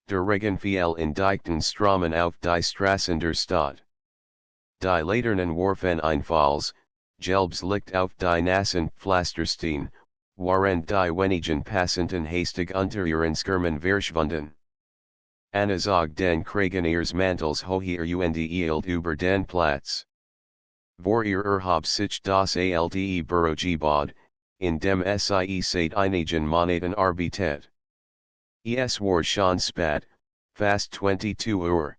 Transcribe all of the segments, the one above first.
Der Regen fiel in dichten Stromen auf die Straßen der Stadt. Die Laternen warfen Einfalls, Gelbs Licht auf die nassen Pflastersteine, waren die wenigen Passenten hastig unter ihren Skirmen verschwunden. Anna zog den Krageniersmantels hoher und eilt über den Platz. Vor ihr erhob sich das alte Bürogebäude, in dem sie seit einigen Monaten arbeitet. Es war schon spät, fast 22 Uhr.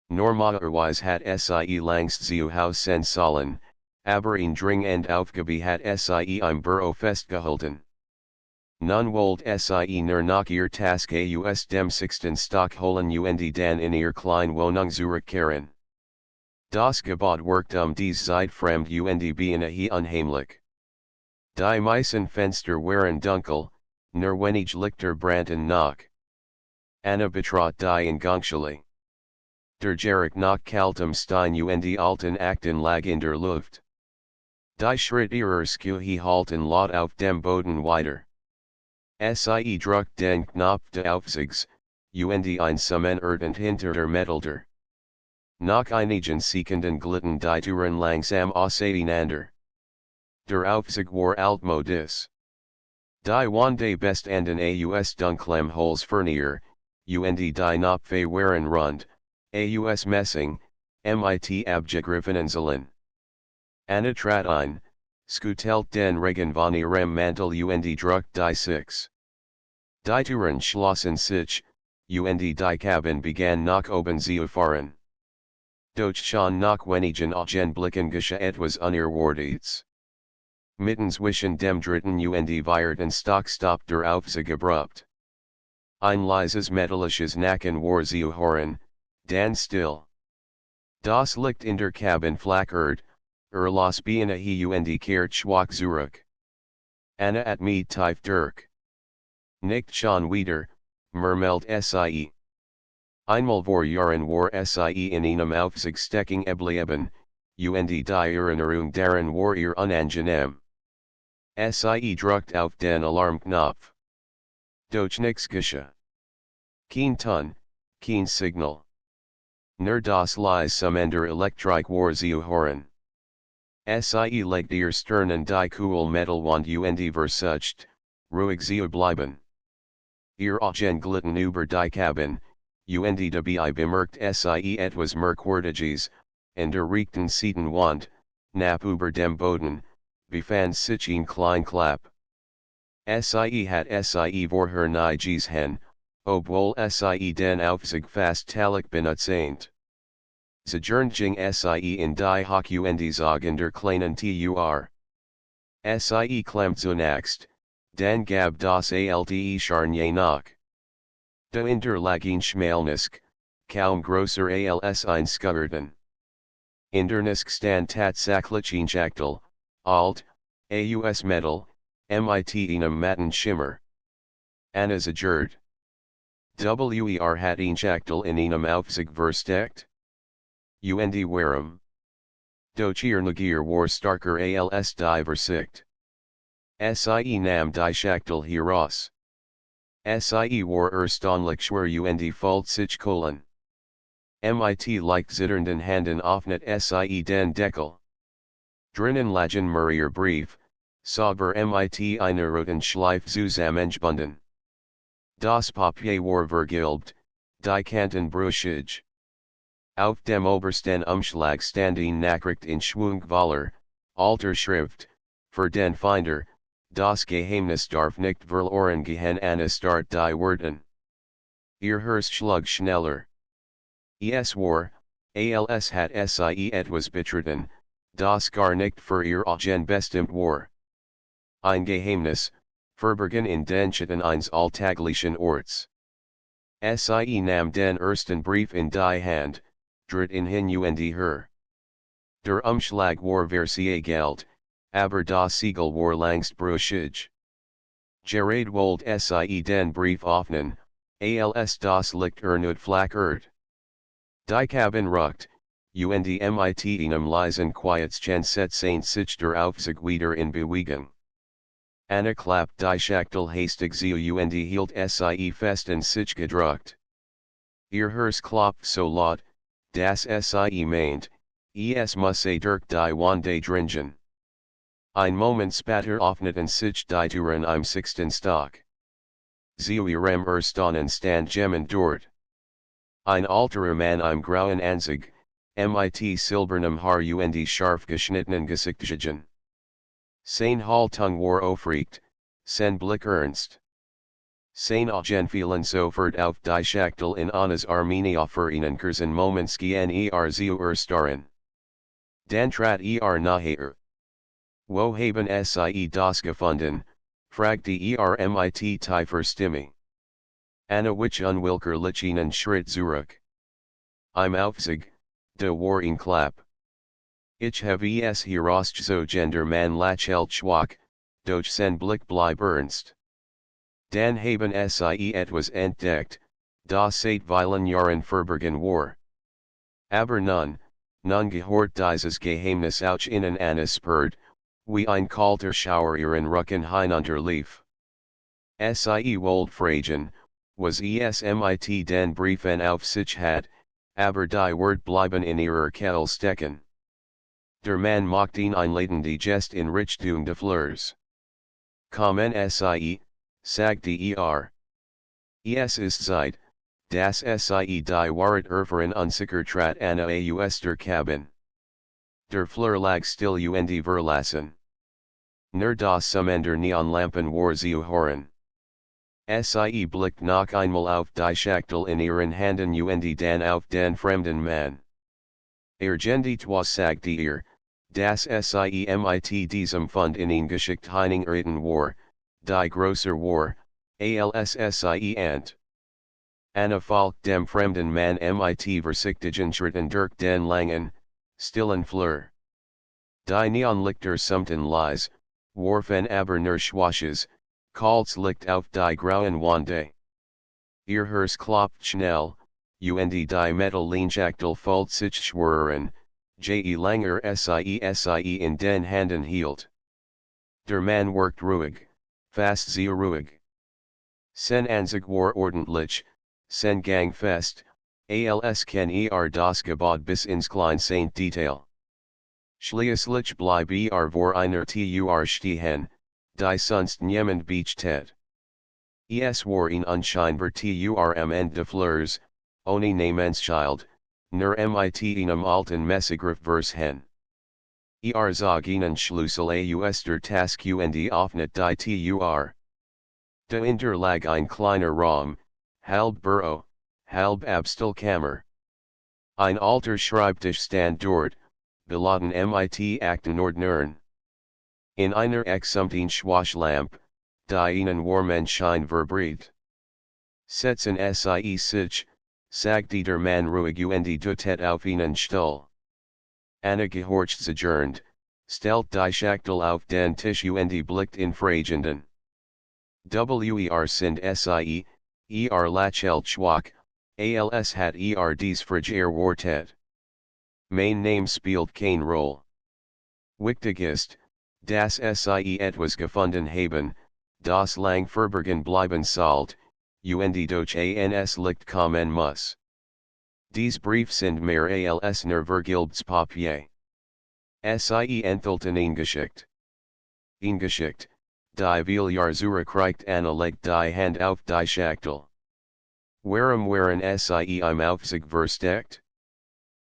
Normalerweise hat sie längst zu Haus sein sollen, aber ein dringend Aufgabe hat sie im Büro festgehalten. Nun wollte sie nur nach ihr Task aus dem 6. Stock holen und dann in ihr kleine Wohnung zurückkehren. Das Gebäude wirkt dies Zeit fremd und beinahe unheimlich. Die meisten Fenster waren dunkel, nur wenig Lichter brannten noch. Anna betrat die Ingangschule. Der Geruch nach kaltem Stein und alten Akten lag in der Luft. Die Schritt ihrer Schuhe halten laut auf dem Boden weiter. Sie drückt den Knopf des Aufzugs, und ein Summen ertönt hinter der Metaltür. Nach einigen Sekunden glitten die Türen langsam auseinander. Der Aufzug war altmodisch. Die Wände bestanden aus dunklem Holzfurnier, und die Knöpfe waren rund, aus Messing, mit abgegriffenen Säulen. Anna trat ein, skutelt den Regen von ihrem Mantel und drückt die 6. Die Türen schlossen sich, und die Kabine begann nach oben zu fahren. Doch schon nach wenigen Augenblicken geschah etwas Unerwartetes. Mitten zwischen dem dritten und vierten Stock stoppt der Aufzug abrupt. Ein leises metallisches Knacken war zu hören, dann still. Das Licht in der Kabine flackert, las beinahe und kehrt schwach zurück. Anna atmet tief durch. Nicht schon wieder, murmelt sie. Einmal vor Jahren war sie in einem Aufzug stecken geblieben, und die Erinnerung daran war ihr unangenehm. Sie drückt auf den Alarmknopf. Doch nichts geschah. Kein Ton, kein Signal. Nur das leise Summen der Elektrik war zu hören. Sie legt ihr Stirn an die cool Metalwand und versucht, ruhig zu bleiben. Ihr Augen glitten über die Kabine, und dabei bemerkt sie etwas Merkwürdiges, an der rechten Seitenwand, knapp über dem Boden, befand sich ein klein Klapp. Sie hat vorher nie gesehen, obwohl sie den Aufzug fast täglich benutzt. Zerjernjing sie in die Hock und zog in der kleinen Tur. Sie klemmt zunächst, dann gab das alte Scharnier nach. Der Interlagen schmalnisk, kaum größer als ein Skuggerten. In der Nisk stand tatsächlich ein Schachtel, alt, aus Metal, mit einem matten Schimmer. Anna zerrt. Hat ein Schachtel in einem Aufzug versteckt? Und warum? Doch ihr Neugier war starker als die Versicht. Sie nahm die Schachtel heraus. Sie war erstaunlich schwer und fühlt sich kohlen. Mit leicht zitternden Händen öffnet sie den Deckel. Drinnen lagen mehrere Brief, sauber mit einer roten Schleife zusammengebunden. Das Papier war vergilbt, die Kanten brüchig. Auf dem obersten Umschlag stand ein Nachricht in Schwungwaller, alter Schrift, für den Finder, das Geheimnis darf nicht verloren gehen. Anna start die Worten. Ihr Herz schlug schneller. Es war, als hat sie etwas betreten, das gar nicht für ihr Augen bestimmt war. Ein Geheimnis, verborgen in den Schatten eines alltäglichen Orts. Sie nahm den ersten Brief in die Hand, dritt ihn hin und her. Der Umschlag war versiegelt, aber das Siegel war längst brüchig. Gerade wollte sie den Brief öffnen, als das Licht erneut flackert. Die Kabine ruckt, und mit einem leisen Quietschen setzte sich der Aufzug wieder in Bewegung. Anna klappt die Schachtel hastig zu und hielt sie fest in sich gedrückt. Ihr Hers klopft so laut, das Sie meint, es muss direkt die Wande dringen. Ein Moment später öffneten sich die Türen im 6. Stock. Zu ihrem Erstaunen stand jemand dort. Ein alterer Mann im grauen Anzug, mit silbernem Haar und scharf geschnittenen Gesichtszügen. Seine Haltung war aufrecht, sein Blick ernst. Seine Augen fielen sofort auf die Schachtel in eines Armenia für einen kurzen Moment gehen zu erstarren. Dann trat nachher. Wo haben Sie das gefunden, fragte mit tiefer Stimme. Anna wich unwillkürlichen Schritt zurück. Im Aufzug, da war ein Klapp. Ich habe es herausgezogen der Mann lächelt schwach, doch sein Blick blieb ernst. Dann haben Sie etwas entdeckt, das seit vielen Jahren verborgen war. Aber nun gehört dieses Geheimnis auch Ihnen angesperrt, wie ein kalter Schauer Ihren Rücken hinunterlief. Sie wollt fragen, was es mit den Briefen auf sich hat, aber die Wort bleiben in ihrer Kettel stecken. Der Mann macht ihn einleitende Gest in Richtung des Flurs. Kommen Sie, sagte Es ist Zeit, dass Sie die Wahrheit erfahren unsicher trat Anna aus der Cabin. Der Flur lag still und verlassen. Nur das Summen der Neonlampen war zu hören. Sie blickt noch einmal auf die Schachtel in ihren Händen und dann auf den fremden Mann. Gendet was sagte dass Sie mit diesem Fund in ein geschickt hineingeritten war, die größer war, als Sie ant. Anna folgt dem fremden Mann mit vorsichtigen Schritten durch den langen, stillen Flur. Die Neonlichter summten leise, warfen aber nur schwaches, kaltes Licht auf die grauen Wände. Ihr Herz klopft schnell, und die Metallschachtel folgt sich schwirren, je langer sie in den Händen hielt. Der Mann worked ruhig, fast sehr ruhig. Sein Anzug war ordentlich, sein Gang fest, als kann das Gebot bis ins kleinste Detail. Schließlich blieb vor einer Tür stehen, die sonst niemand beachtet. Es war ein unscheinbar Tür am Ende des Flurs, ohne Namensschild, nur mit einem alten Messegriff versehen. Zog einen Schlüssel aus der Tasche und öffnet die Tür. Dahinter lag ein kleiner Raum, halb Büro, halb Abstellkammer. Ein alter Schreibtisch stand dort, beladen mit Aktenordnern. In einer exumten Schwachlampe, die einen warmen Schein verbreitet. Setzen Sie sich, sagte der Mann ruhig und deutet auf einen Stuhl. Anna gehorcht zernd, stellt die Schachtel auf den Tisch und blickt in fragenden. Sind Sie, lächelt schwach, als hat dies Frage erwartet. Mein Name spielt keine Rolle. Wichtig ist, dass Sie etwas gefunden haben, das lang verborgen bleiben sollt, und durch ans Licht kommen muss. Dies Brief sind mehr als nur vergilbtes Papier. Sie enthalten eingeschickt. Eingeschickt, die Villar zurückreicht Anna legt die Hand auf die Schachtel. Warum waren Sie im Aufzug versteckt?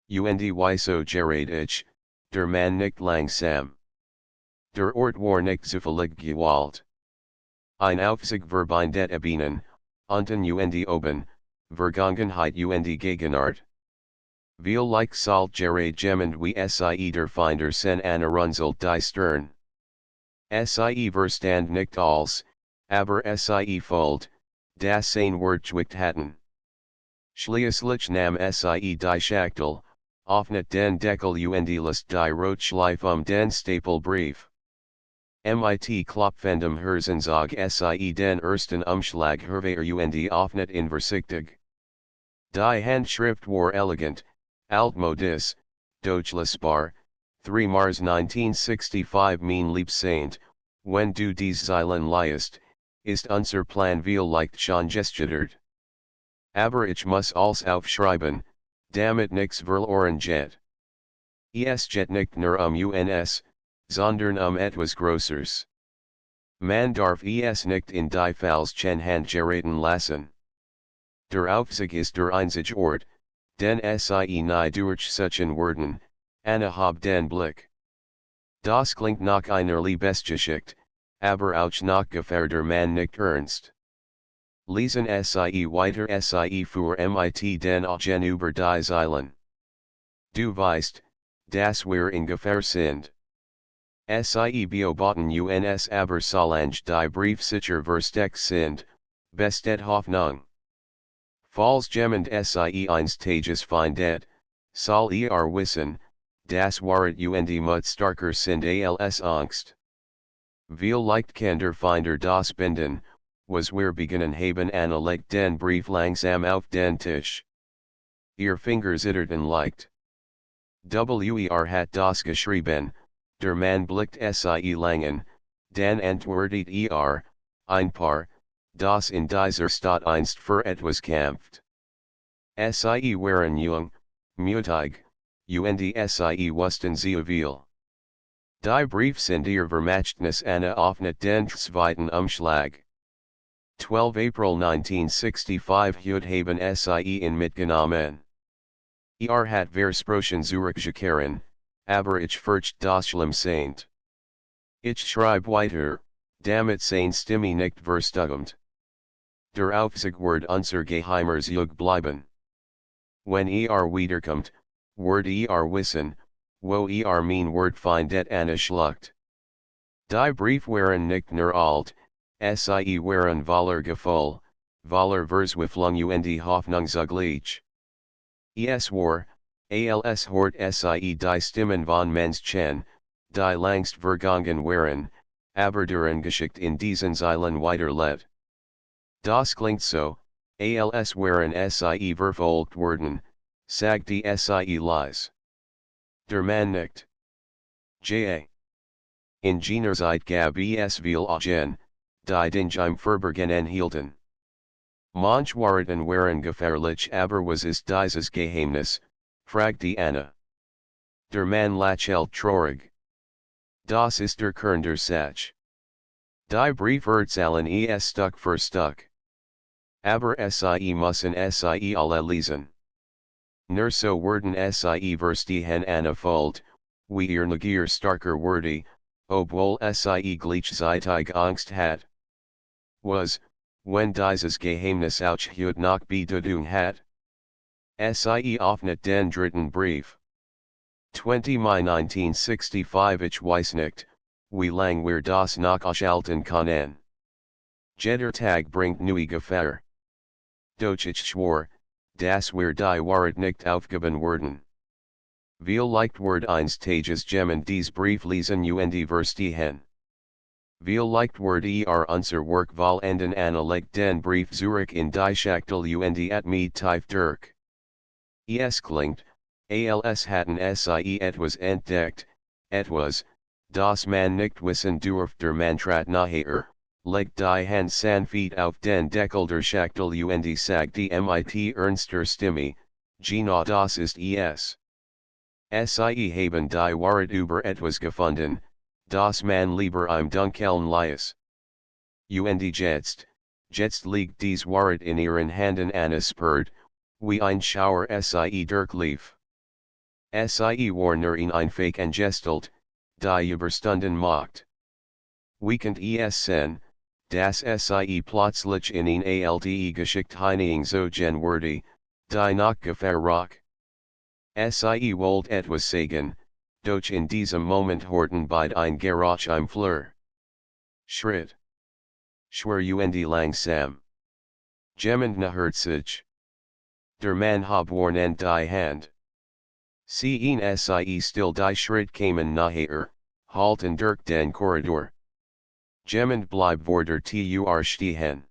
Und wieso gerät ich, der Mann nicht langsam. Der Ort war nicht zufällig gewählt. Ein Aufzug verbindet Ebenen, unten und oben, Vergangenheit und Gegenwart. Vielleicht sollt gerät jemand wie Sie der Finder sen Anna runzelt die Stirn. Sie verstand nicht alles, aber Sie folgt, das sein Wort hatten. Schließlich nahm Sie die Schachtel, öffnet den Deckel und lässt die Rotschleif den Stapelbrief. Mit klopfendem Herzenzog Sie den ersten Umschlag hervor und öffnet ihn vorsichtig. Die Handschrift war elegant, altmodisch, durchlesbar, 3 Mars 1965 mein Liebsaint, wenn du dies Zeilen liest, ist unser Plan vielleicht schon gestört. Aber ich muss alles aufschreiben, damit nichts verloren geht. Es geht nicht nur uns, sondern etwas Größeres. Man darf es nicht in die falschen Hand geraten lassen. Der Aufzug ist der einzige Ort, den sie nie durchsuchen werden, habe den Blick. Das klingt nach einer Liebesgeschichte, aber auch nach Gefahr der man nicht ernst. Lesen sie weiter sie für mit den Augen über die Zeilen. Du weißt, dass wir in Gefahr sind. Sie beobachten uns aber solange die Brief sicher versteckt sind, bestet Hoffnung. Falls jemand sie eines Tages findet, soll wissen, das Wort und mut starker sind als Angst. Vielleicht kann der Finder das binden, was wir beginnen haben legt den Brief langsam auf den Tisch. Ihr Finger zitterten leicht. Hat das geschrieben, der Mann blickt sie langen, dann antwortet ein Paar, das in dieser Stadt einst für etwas kämpft. Sie waren jung, mutig, und sie wussten sehr viel. Die Brief sind ihr Vermächtnis offnet den zweiten Umschlag. 12 April 1965 haben sie in mitgenommen. Hat Versprochen zurückzukehren, aber ich fürchte das Schlimmste. Ich schreibe weiter, damit seine Stimme nicht verstummt. Der Aufzug wird unser geheimer Zug bleiben. Wenn wiederkommt, wird wissen, wo mein Wort findet Schlucht. Die Brief waren nicht nur alt, sie waren voller Gefühl, voller Verzweiflung und Hoffnung zugleich. Es war, als hort sie die Stimmen von Menschen, die langst vergangen waren, aber deren Geschichte in diesen Zeilen weiterlebt. Das klingt so, als waren sie verfolgt worden, sagt die sie leise. Der Mann nickt. Ja. In jener Zeit gab es viel Augen, die den Geheim verborgen hielten. Manch waren waren gefährlich aber was ist dieses Geheimnis, fragte Anna. Der Mann lächelt traurig. Das ist der Kern der Sache. Die Brief erzählen es Stück für Stück. Aber sie müssen sie alle lesen. Nur so werden sie verstehen Fold, wie ihr Negier starker wurde, obwohl sie gleichzeitig Angst hat. Was, wenn dieses Geheimnis auch heute noch Bedeutung hat? Sie offnet den dritten Brief. 20 Mai 1965 Ich weiß nicht, wie lang wir das noch aushalten können. Jeder Tag bringt neue Gefahr. Doch ich schwor, dass wir die Wahrheit nicht aufgeben werden. Vielleicht wird eines Tages jemand dies Brief lesen und verstehen. Vielleicht wird unser Werk vollenden legt den Brief zurück in die Schachtel und mit tief durch. Es klingt, als hatten sie etwas entdeckt, etwas, das man nicht wissen durft der Mann trat nachher, legt die Hand sanft auf den Deckel der Schachtel und sagte mit ernster Stimme, Gina das ist es. Sie haben die Wahrheit über etwas gefunden, das man lieber im Dunkeln ließ. Und jetzt liegt dies Wahrheit in ihren Händen spürt, wie ein Schauer sie durchlief. Sie war nur in ein Fake angestelt, die überstunden macht. Wie könnt es sein, dass sie plötzlich in ein alte Geschichte hineingezogen wurde, die nach Gefahr roch? Sie wollt etwas sagen, doch in diesem Moment horten beid ein Geräusch im Flur. Schritt. Schwer und langsam. Jemand hört sich. Der Mann warnend die Hand. Sehen sie still die Schritt kamen nachher, halten durch den Korridor. Jemand bleib vor der Tür stehen.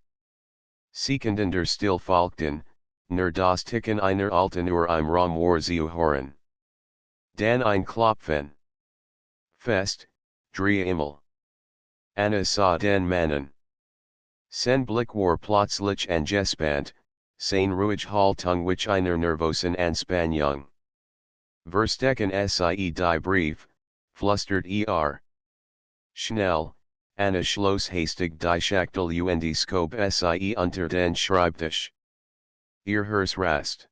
Sekunden der still folgten, nur das Ticken einer alten Uhr im Raum war zu hören. Dann ein Klopfen. Fest, dreimal. Anna sah den Mannen. Sein Blick war plötzlich angespannt, sein ruhig Haltung which einer nervosen Anspannung. Verstecken sie die Brief, flüstert Schnell, Anna schloss hastig die Schachtel und schob sie unter den Schreibtisch. Ihr Herz rast.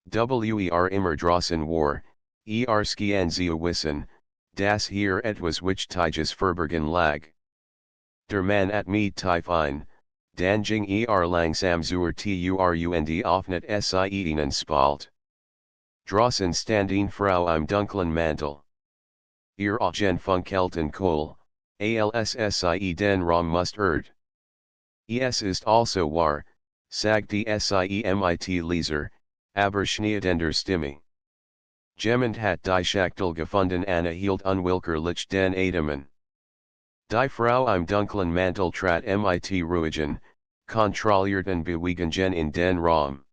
Wer immer draußen war, skien sie wissen, das hier etwas which tiges verbergen lag. Der Mann at me tief ein, dann ging langsam zur Tür und öffnet sie ihnen spalt. Draußen stand eine Frau im dunklen Mantel. Ihr Augen funkelten Kohl, sie den Raum mustert. Es ist also wahr, sagte sie mit Leser, aber schneidender Stimme. Jemand hat die Schachtel gefunden Anna hielt unwillkürlich den Atemen. Die Frau im dunklen Mantel trat mit ruhigen, kontrollierten Bewegungen in den Raum.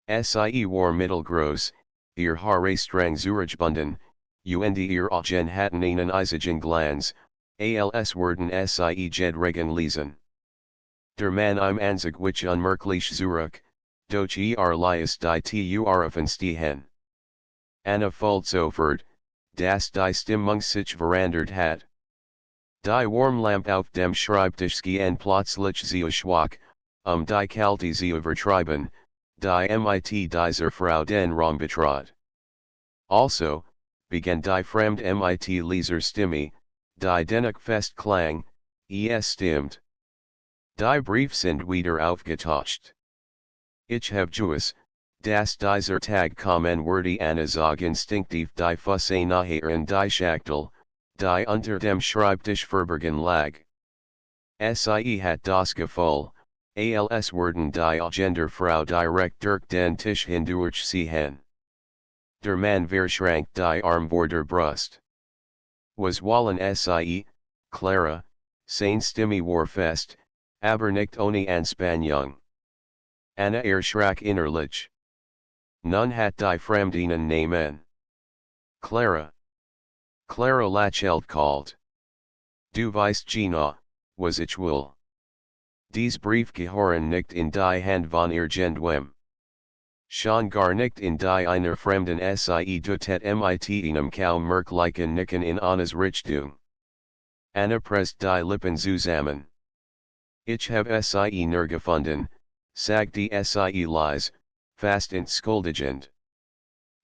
Sie war mittelgroß, ihr Haare streng zurechtgebunden, und ihr Augen hatten einen eisigen Glanz, als würden sie jedregen lesen. Der Mann im Anzug which unmerklich zurück, doch liest die Tür stehen. Anna fühlt sofort, dass die Stimmung sich verändert hat. Die Warmlampe auf dem Schreibtisch schien plötzlich sehr schwach, die Kälte zu übertreiben, die mit dieser Frau den Raum betrat. Also, begann die fremde mit Leserstimme, die dennoch fest klang, es stimmt. Die Brief sind wieder aufgetaucht. Ich habe Juis, dass dieser Tag kommen würde Anna zog instinktiv die Füße nachher in die Schachtel, die unter dem Schreibtisch verbergen lag. Sie hat das Gefühl, als würden die Augen Frau direkt durch den Tisch hindurchziehen. Der Mann verschrank die Arm vor der Brust. Was wollen sie, Clara, sein Stimme war fest, aber nicht ohne Anspannung. Anna erschrak innerlich. Nun hat die Fremdinen Namen. Clara. Clara lächelt kalt. Du weißt genau, was ich will. Dies Brief gehören nicht in die Hand von irgendwem. Schon gar nicht in die einer Fremden sie dutet mit einem kaum merklichen Nicken in Annas Richtung. Anna presst die Lippen zusammen. Ich habe sie nur gefunden, sagte sie leise, fast entschuldigend.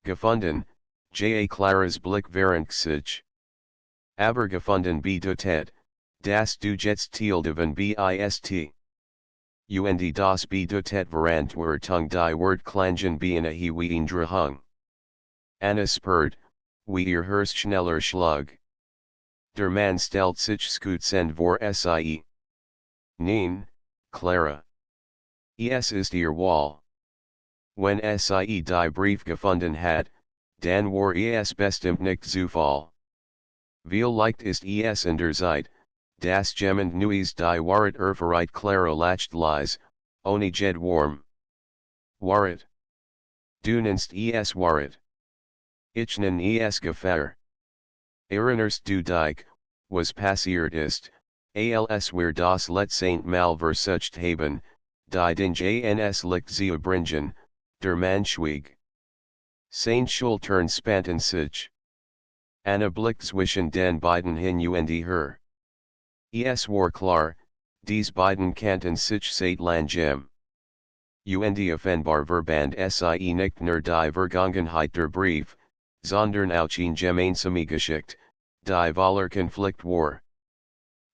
Gefunden, Claras Blick verrenkt sich. Aber gefunden bedeutet, dass du jetzt tildeven bist. Und das bedeutet Verantwortung die Wortklangen beinahe wie ein Drehung. Anna spürt, wie ihr Herz schneller schlug. Der Mann stellt sich schützend vor sie. Nein, Clara. Es ist ihr Wall. Wenn sie die Brief gefunden hat, dann war es bestimmt nicht Zufall. Wie leicht ist es in der Zeit, das jemand Neues die Wahrheit erfährt Clara lacht leise, ohne jed warm. Wahrheit. Du nennst es Wahrheit. Ich nenn es Gefahr. Erinnerst du dich, was passiert ist, als wir das letzte Mal versucht haben, die Dinge Licht zu bringen, der Mann schwieg. Sein Schultern spannten sich. Anna blickte zwischen den beiden hin und her. Es war klar, dies beiden kannten sich seit langem. Und offenbar verband sie nicht nur die Vergangenheit der Brief, sondern auch eine gemeinsame Geschichte, die voller Konflikt war.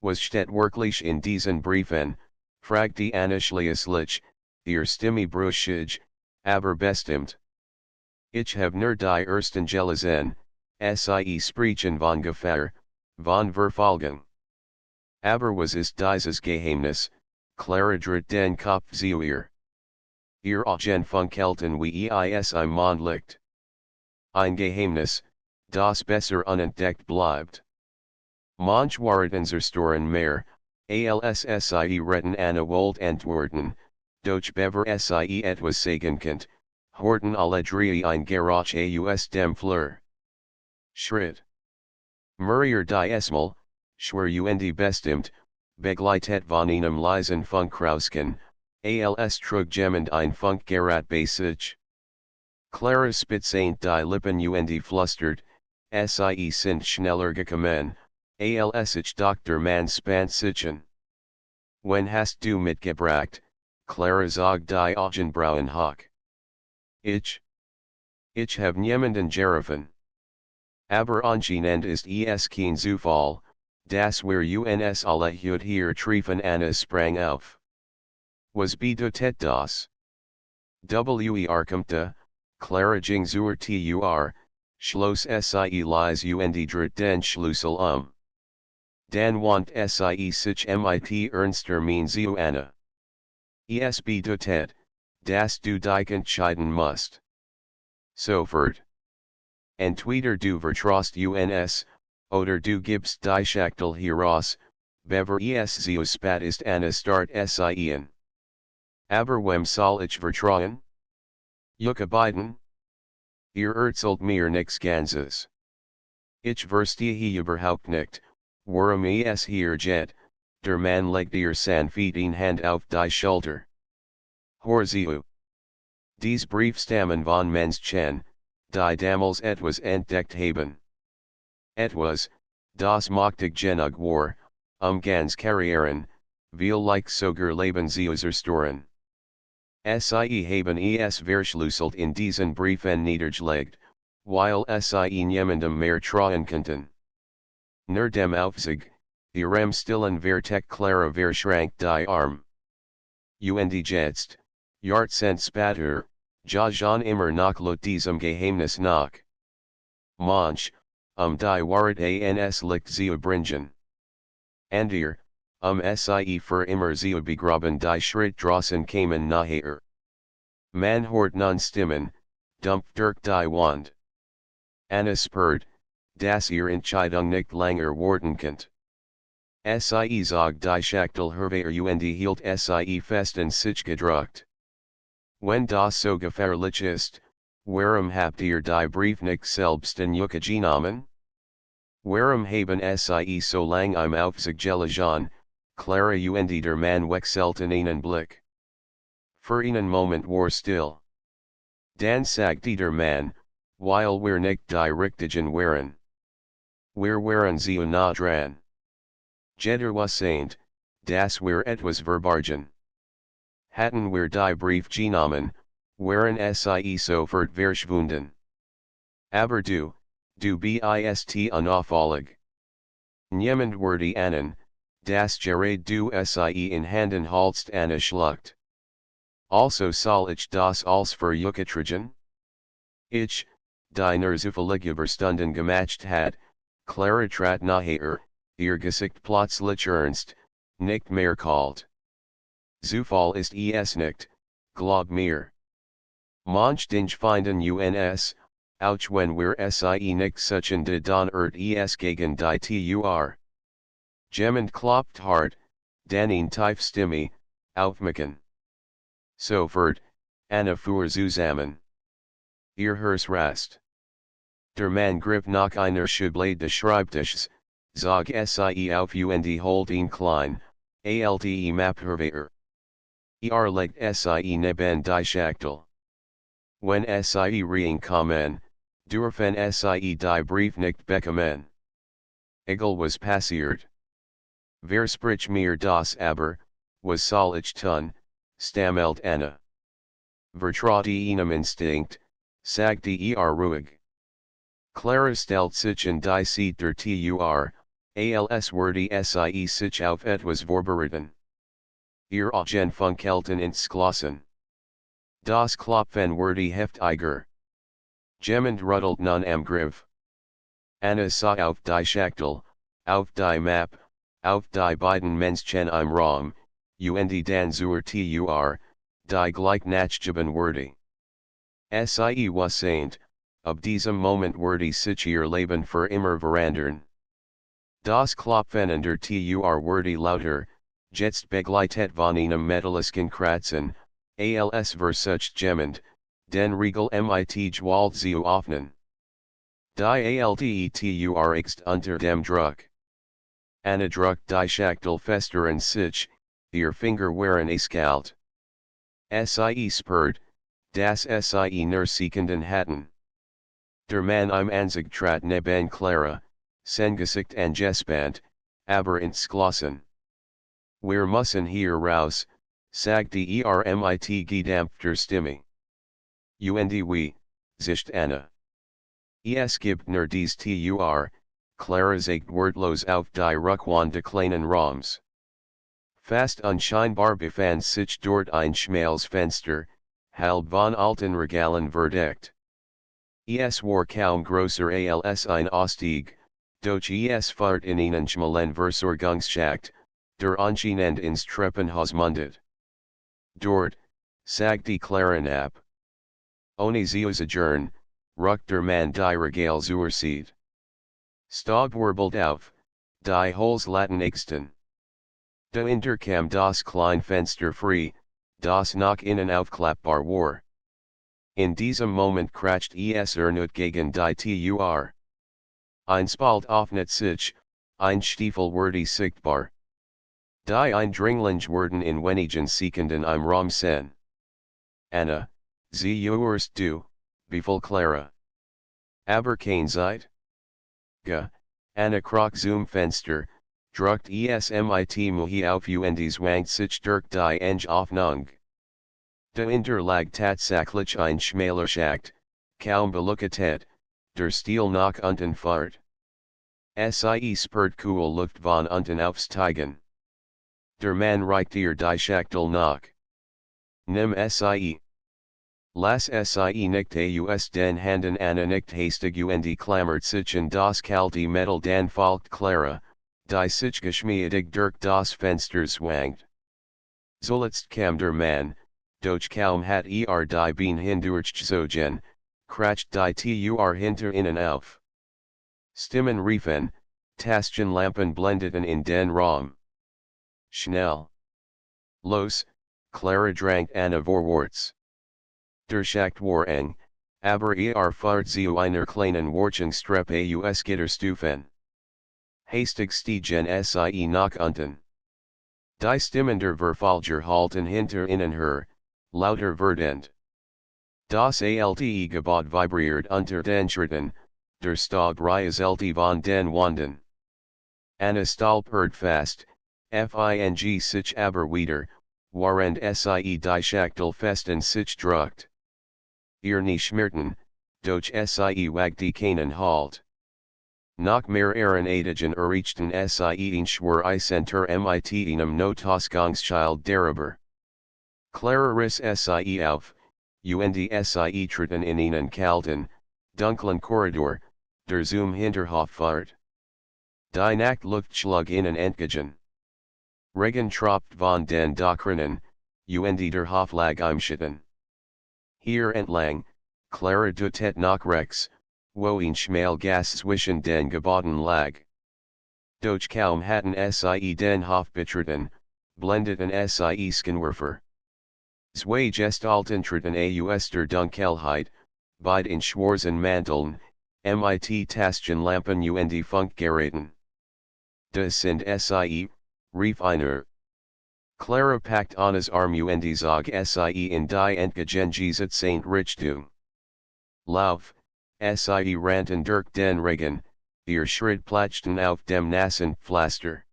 Was steht wirklich in diesen Briefen, fragte Anna schließlich, ihr Stimme brüchig, aber bestimmt. Ich habe nur die ersten gelesen, sie sprechen von Gefahr, von Verfolgung. Aber was ist dieses Geheimnis, Clara dreht den Kopf zu ihr. Ihr Augen funkelten wie es im Mondlicht. Ein Geheimnis, das besser unentdeckt bleibt. Manchmal unser mehr, als sie retten Anna wollt antworten, doch bever sie etwas sagen könnt, horten alle drei ein Gerach aus dem Flur. Schritt. Murier die Esmal, schwer und bestimmt, begleitet von einem leisen Funkrausken, als trug jemand ein Funkgerät bei sich. Clara Spitzaint die Lippen und flustert, sie sind schneller gekommen, als ich Dr. Man spannt sichen. When hast du mitgebracht, Clara zog die Augenbrauen hoch. Ich hab niemanden gerufen. Aber anscheinend ist es kein Zufall, dass wir uns alle hier treffen. Anna sprang auf. Was bedeutet das? Kommt, Clara ging zur Tür, schloss sie leise und dreht den Schlüssel. Dann wand sie sich mit ernster Miene zu Anna. Es bedeutet, dass du dich entscheiden musst. Sofort. Entweder du vertraust uns, oder du gibst die Schachtel heraus, bever es zu spät ist. Anna start seien. Aber wem soll ich vertrauen? Yucca beiden? Ihr erzählt mir nix Ganzes. Ich verstehe überhaupt nicht, warum es hier geht. Der Mann legt ihr sanfte Hand auf die Schulter. Horziu. Dies Brief stammen von Menschen, die damals etwas entdeckt haben. Etwas, das machtig genug war, ganz Karrieren, like sogar Leben zu zerstören. Sie haben es verschlüsselt in diesen Briefen niedergelegt, weil sie niemandem mehr trauen konnten. Nur dem Aufzug, ihrem stillen Vertec Clara verschrank die Arm. Und jetzt, Jahrzehnte später, jagen immer noch laut diesem Geheimnis nach. Manch, die Wahrheit ans Licht zu bringen. Und ihr, sie für immer zu begraben. Die Schritt draußen kamen nachher. Man hört nun Stimmen, dumpft durch die Wand. Anna spürt, dass ihr Entscheidung nicht länger warten könnt. Sie zog die Schachtel hervor und hielt sie fest in sich gedrückt. Wenn das so gefährlich ist, warum habt ihr die Brief nicht selbst in Yucca genommen? Warum haben sie so lang im Aufzug gelegen, Clara und der Mann wechselten einen Blick. Für einen Moment war still. Dann sagte der Mann, weil wir nicht die Richtigen waren. Wir waren zu nah dran. Jeder Saint, dass wir etwas verbargen. Hatten wir die Brief genommen, waren sie sofort verschwunden. Aber du bist unauffällig. Niemand würde ahnen, das Gerät du sie in Handen haltst. Anna schluckt. Also soll ich das als für Yucca tragen? Ich, die nur zufällige Verstunden gemacht hat, Clara trat nachher, ihr Gesicht plötzlich ernst, nicht mehr kalt. Zufall ist es nicht, glaub mir. Manch Dinge finden uns, auch wenn wir sie nicht suchen, dann es gegen die Tur. Jemand klopft hart, dann ein tief Stimme, aufmachen. Sofort, Anna fuhr zusammen. Ihr Herz rast. Der Mann griff nach einer Schublade des Schreibtisches, zog sie auf und holt ihn klein, alte Map hervor. Legt sie neben die Schachtel. Wenn sie reinkommen, dürfen sie die Brief nicht bekommen. Egal was passiert. Wer spricht mir das aber, was soll ich tun, stammelt Anna. Vertraut einem Instinkt, sagte ruhig. Clara stellt sich in die Seat der Tur, als würde sie sich auf etwas vorbereiten. Ihr Augen funkelten ins Glossen. Das Klopfen wurde heftiger. Jemand rüttelt nun am Griff. Anna sah auf die Schachtel, auf die Map, auf die beiden Menschen im Raum, und dann zur Tur, die gleich nachgeben wurde. Sie saint, ab diesem Moment wurde sich ihr Leben für immer verändern. Das Klopfen an der Tur wurde lauter, jetzt begleitet von einem metallischen Kratzen, als versucht jemand, den Riegel mit Gewalt zu öffnen. Die alte Tur ist unter dem Druck. Anna drückt die Schachtel fester in sich, ihr Finger waren eiskalt. Sie spurt, das Sie nur Sekunden hatten. Der Mann im Anzug trat neben Clara, sein Gesicht angespannt, aber entschlossen. Wir müssen hier raus, sagte mit gedämpfter Stimme. Und wie, zischt Anna. Es gibt nur dies Clara zeigt wortlos auf die Rückwand des kleinen Raums. Fast unscheinbar befand sich dort ein schmales Fenster, halb von alten Regalen verdeckt. Es war kaum größer als ein Ausstieg, doch es fahrt in einen schmalen Versorgungsschacht, der anscheinend ins Treppenhaus mundet. Dort, sagte Clara ab. Ohne Zeusagern, ruckt der Mann die Regale zurzieht. Staub wirbelt auf, die Holes latenigsten. Dahinter kam das kleine Fenster frei, das nach innen aufklappbar war. In diesem Moment kracht es erneut gegen die Tür. Ein Spalt öffnet sich, ein Stiefel wird sichtbar. Die Eindringlinge werden in wenigen Sekunden im Raum sein. Anna, zuerst du, befahl Clara. Aber keine Zeit? Anna kroch zum Fenster, druckt es mit Muhi auf und zwangt sich durch die enge Öffnung. Dahinter lag tatsächlich ein schmaler Schacht, kaum beleuchtet, der Stil nach unten fahrt. Sie spürt cool Luft von unten aufsteigen. Der Mann reicht ihr die Schachtel nach. Nimm Sie. Lass Sie nicht aus den Handen Anna nicht hastig und klammert sich in das kalte Metall dann folgt Clara, die sich geschmeidig durch das Fenster zwangt. Zuletzt kam der Mann, doch kaum hat die Beine hindurchgezogen, kracht die Tür hinter ihnen auf. Stimmen riefen, Taschenlampen blendeten in den Raum. Schnell. Los, Clara drang Anna vorwärts. Der Schacht war eng, aber fahrt zu einer kleinen Wartungstreppe aus Gitterstufen. Hastig stiegen Sie nach unten. Die Stimmen der Verfolger halten hinter ihnen her, lauter werdend. Das alte Gebot vibriert unter den Schritten, der Staub rieselt von den Wänden. Anna stolpert fast, fing sich aber wieder, während Sie die Schachtel festen sich druckt. Ihr nie schmerten, doch Sie wagte keinen Halt. Nach mehreren Etagen erreichten Sie ein schwer Center mit einem Notausgangsschild darüber. Clara riss Sie auf, und Sie treten in einen kalten, dunklen Korridor, der zum Hinterhof fahrt. Die Nachtluft schlug ihnen entgegen. Regen tropft von den Dachrinnen, und der Hof lag im Schatten. Hier entlang, Clara duttet nach rechts, wo ein schmal Gas zwischen den Geboten lag. Doch kaum hatten Sie den Hof betreten, blendeten Sie Skinwerfer. Zwei Gestalten treten aus der Dunkelheit, beide in schwarzen Manteln, mit Taschenlampen und Funkgeräten. Das sind Sie, rief einer. Clara packt Anna's Arm und zog Sie in die entgegengesetzte Richtung. Lauf, Sie rannten durch den Regen, ihr Schritt platschten auf dem nassen Pflaster.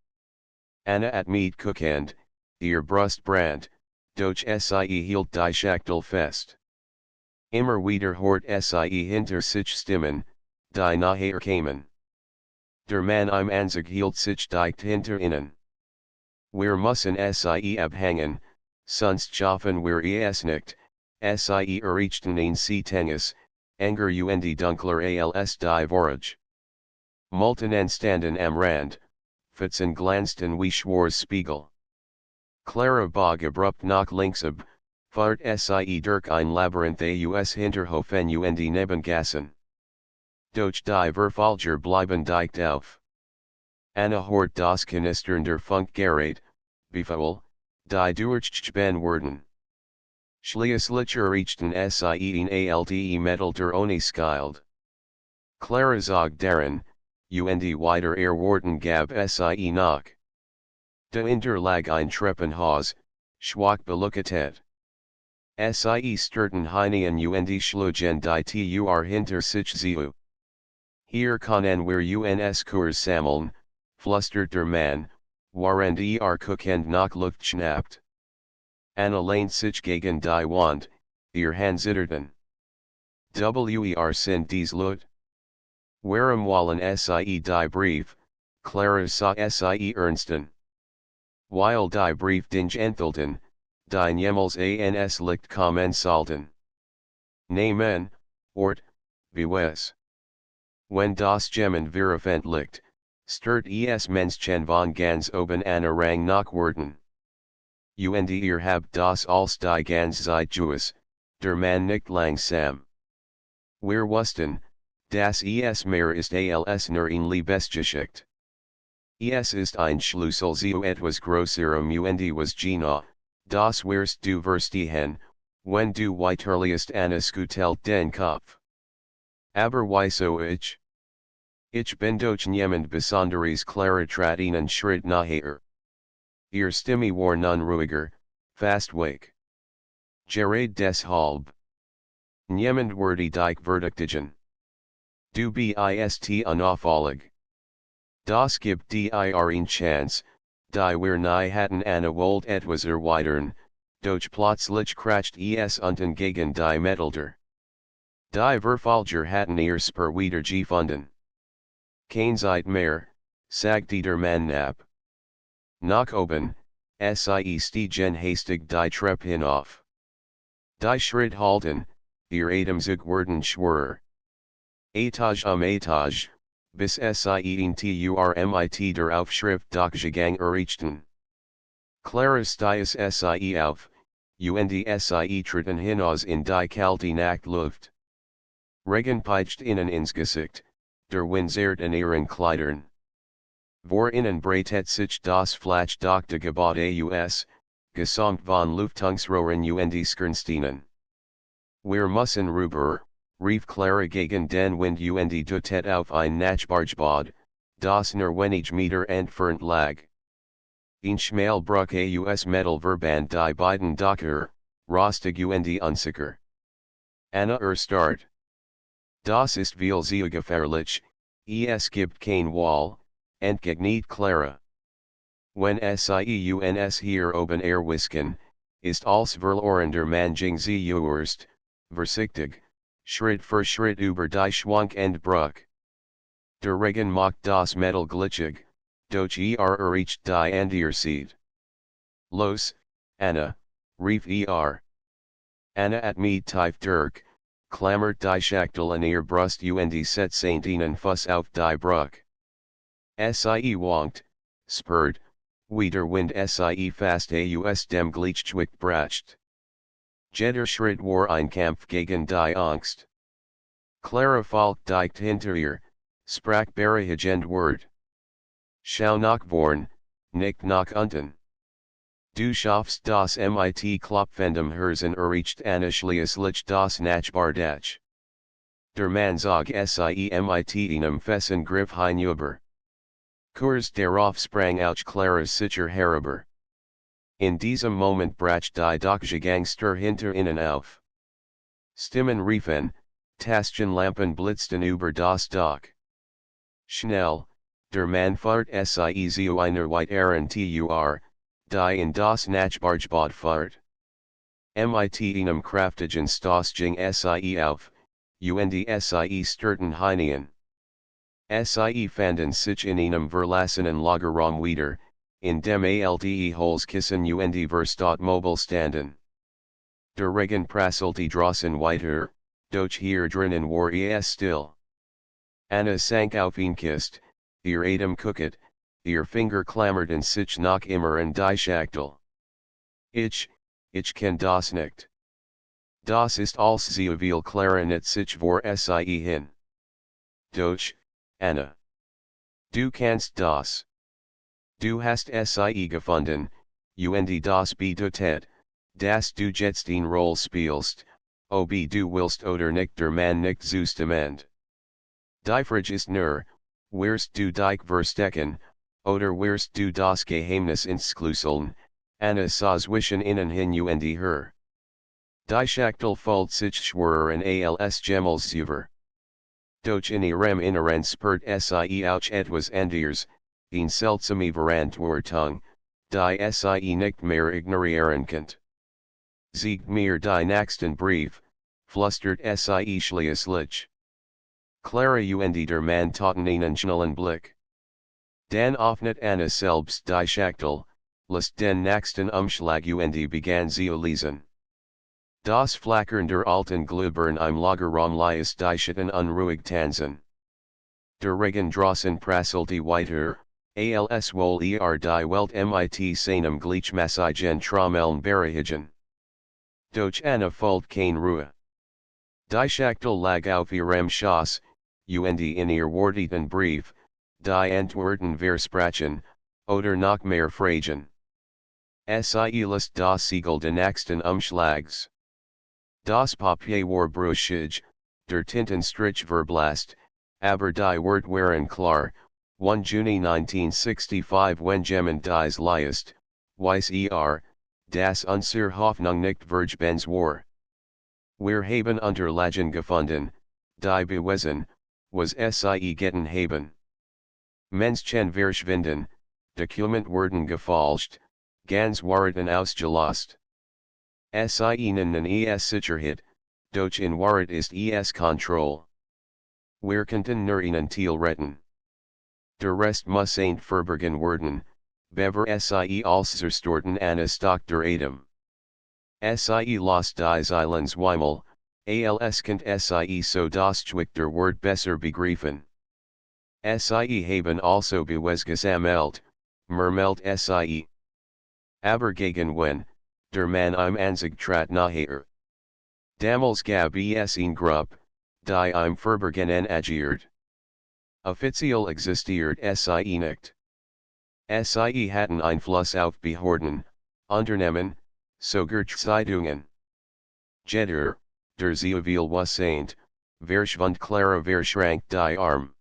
Anna at mit guckend, ihr Brust brannt, doch Sie hielt die Schachtel fest. Immer wieder hort Sie hinter sich Stimmen, die nachher kamen. Der Mann im Anzug hielt sich dicht hinter ihnen. Wir müssen Sie abhängen, sonst schaffen wir es nicht, Sie erreichten ein Tennis, enger und dunkler als die Vorage. Multen standen am Rand, Pfützen glanzten wie Schwarzspiegel. Clara bog abrupt nach links ab, fahrt Sie durch ein Labyrinth aus Hinterhofen und Nebengassen. Doch die Verfolger bleiben dicht auf. Anna hort das Knistern der Funkgerät, befahl, die durchgespannt werden. Schließlich erreichten Sie ein alte Metall der ohne Schild. Clara zog darin, und weiter erwarten gab Sie nach. Dahinter lag ein Treppenhaus, schwach beleuchtet. Sie Sturten Heine und Schlugen die Tur hinter sich zu. Hier können wir uns Kurs sammeln, flüstert der Mann, während guckend nach Luft schnappt. Anna lehnt sich gegen die Wand, ihr Hand zitterten. Sind dies Leute? Warum wollen Sie die Brief, Clara sah Sie ernsten. Weil die Brief dich enthalten, die niemals ans Licht kommen sollten. Nehmen, Ort, Bewes. Wenn das Gemmen veröffentlicht, stört es Menschen von ganz oben an Rang nach Worten. Und ihr habt das als die ganze Zeit Jews, der Mann nicht langsam. Wir wussten, dass es mehr ist als nur ein Liebesgeschichte. Es ist ein Schlüssel zu etwas Größerem und was Gina, das wirst du verstehen, wenn du weiterliest Annas gutelt den Kopf. Aber wieso ich? Ich bin doch niemand besonderes Clara trat einen Schritt nachher. Ihr Stimme war nun ruhiger, fast wake. Gerade deshalb. Niemand würde dich verdächtigen. Du bist unauffällig. Das gibt dir eine Chance, die wir nie hatten Anna wollt etwas erweitern, doch plötzlich kracht es unten gegen die Metalder. Die Verfolger hatten ihr Spur wieder gefunden. Kein Zeit mehr, sagte der Mann ab. Nach oben, sie stiegen hastig die Treppe hinauf. Die Schritt halten, ihr Atemzug werden schwerer. Etage Etage, bis sie in Turmit der Aufschrift Durchgang erreichten. Clara stiess sie auf, und sie treten hinaus in die kalte Nachtluft. Regen peitscht ihnen ins Gesicht, der Wind zerrt an ihren Kleidern. Vor ihnen breitet sich das flachdachte Gebäude aus, gesäumt von Lüftungsrohren und Skernsteinen. Wir müssen rüber, rief Clara gegen den Wind und deutet auf ein Nachbargebäude, das nur wenig Meter entfernt lag. Ein Schmalbruch aus Metallverband die beiden Dächer, rostig und unsicher. Anna erstarrt. Das ist viel zu gefährlich, es gibt kein Wall, entgegnet Clara. Wenn sie uns hier oben erwischen, ist als verlorender Manjing zuerst, vorsichtig, Schritt für Schritt über die schwankende Brücke. Der Regen macht das Metall glitschig, doch erreicht die Anderseite. Los, Anna, rief Anna at me tief durch, klammert die Schachtel an ihr Brust und setzt einen Fuß auf die Brücke. Sie wankt, spurt, wie der Wind sie fast aus dem Gleichgewicht bracht. Jeder Schritt war ein Kampf gegen die Angst. Clara folgt dicht hinter ihr, sprach beruhigend Wort. Schau nach vorn, nicht nach unten. Du schaffst das mit klopfendem Herzen erreicht Anna schließlich das Nachbardach. Der Mann zog sie mit einem festen Griff hinüber. Kurz darauf sprang auch Claras sicher herüber. In diesem Moment brach die Durchgangstür hinter ihnen auf. Stimmen riefen, Taschenlampen blitzten über das Dach. Schnell, der Mann fährt sie zu einer weiteren Tur, die in das Nachbargebäude fährt. Mit einem kraftigen Stoß ging sie auf, und sie störten hinein. Sie fanden sich in einem verlassenen Lagerraum wieder, in dem alte Holzkissen und Verstaatmobile standen. Der Regen prasselte draußen weiter, doch hier drinnen war es still. Anna sank auf ihn Kist, ihr Atem kucket, ihr Finger klammerten sich noch immer an die Schachtel. Ich kann das nicht. Das ist als zu viel Clarinet sich vor sie hin. Doch, Anna. Du kannst das. Du hast sie gefunden, und das bedeutet, dass du jetzt eine Rolle spielst, ob du willst oder nicht der Mann nicht zustimmt. Die Frage ist nur, wirst du dich verstecken, oder wirst du das Geheimnis entschlüsseln, Anna sah zwischen ihnen hin und her. Die Schachtel Falt sich schwerer und als Gemels zuver. Doch in ihrem Inneren spürt sie auch etwas anderes, ein seltsame Verantwortung, die sie nicht mehr ignorieren könnt. Zeigt mir die nächsten Brief, flüstert sie schließlich. Clara und der Mann taten einen schnellen Blick. Dann öffnet Anna selbst die Schachtel, lässt den nächsten Umschlag und begann zu lesen. Das Flackern der alten Glühbirne im Lagerraum ließ die Schatten unruhig tanzen. Der Regen draußen prasselte weiter, als wohl die Welt mit seinem Gleichmäßigen Trommeln berichtigen. Doch Anna fällt keine Ruhe. Die Schachtel lag auf ihrem Schoß, und in ihr wortiten Brief, die Antworten versprachen, oder noch mehr Fragen. Sie lässt das Siegel den nächsten Umschlags. Das Papier war brüchig, der Tintenstrich verblasst, aber die Wort waren klar, 1 Juni 1965 wenn jemand dies liest, weiß dass unsere Hoffnung nicht vergebens war. Wir haben Unterlagen gefunden, die beweisen, was sie getan haben. Menschen verschwinden, Dokument werden gefälscht, ganz Wahrheiten ausgelost. Sie nennen Sicherheit, doch in Wahrheit ist Kontrolle. Wir könnten nur einen Teil retten. Der Rest muss ain't verbergen werden, bever sie als zerstorten an Stock der Atom. Sie lost die Seilensweimel, als könnt sie so das Zwick der Wort besser begreifen. Sie haben also Beweis gesammelt, murmelt sie. Aber gegen wen, der Mann im Anzug trat naher. Damals gab es eine Gruppe, die im Verborgenen agiert. Offiziell existiert sie nicht. Sie hatten Einfluss auf Behörden, Unternehmen, sogar Zeitungen. Jeder, der Zivilil wasseint, verschwand Clara verschrank die Arm.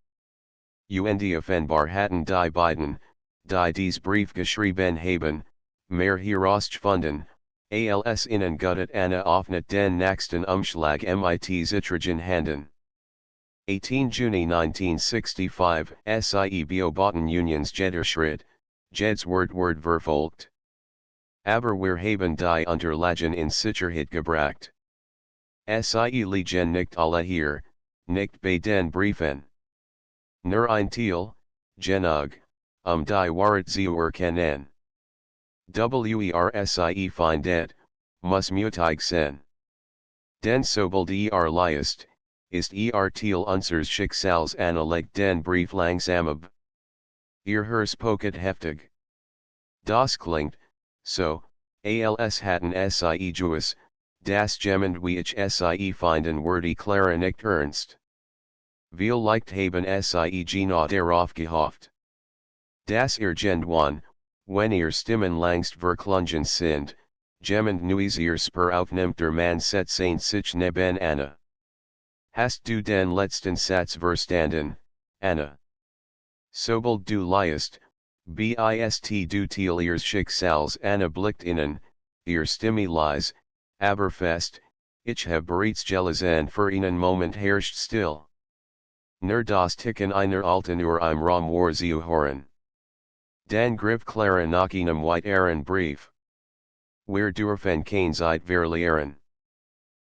Und offenbar hatten die beiden, die dies Brief geschrieben haben, mehr herausgefunden, als ihnen guttet Anna öffnet den nächsten Umschlag mit zittrigen Händen. 18 Juni 1965 Sie beobachten Unions jeder Schritt, jedes Wort verfolgt. Aber wir haben die Unterlagen in Sicherheit gebracht. Sie liegen nicht alle hier, nicht bei den Briefen. Nur ein Teil, genug, die Wahrheit zu erkennen. Sie findet, muss mutig sein. Denn sobald liest, ist Teil unseres Schicksals anlegt den Brief langsam ab. Hör's pocket heftig. Das klingt, so, als hatten sie Juis, das jemand wie ich sie finden würde Clara nicht ernst. Vielleicht haben sie genau darauf gehofft. Das irgendwann, wenn Stimmen langst verklungen sind, jemand neues Spur aufnimmt der Mann setzt sich neben Anna. Hast du den letzten Satz verstanden, Anna? Sobald du liest, bist du Teil ihres Schicksals Anna blickt innen, Stimme leise, aber fest, ich hab bereits gelesen für einen Moment herrscht still. Nur das Ticken einer alten Uhr im Raum war zu hören. Dann griff Clara nach einem weiteren Brief. Wir dürfen keine Zeit verlieren.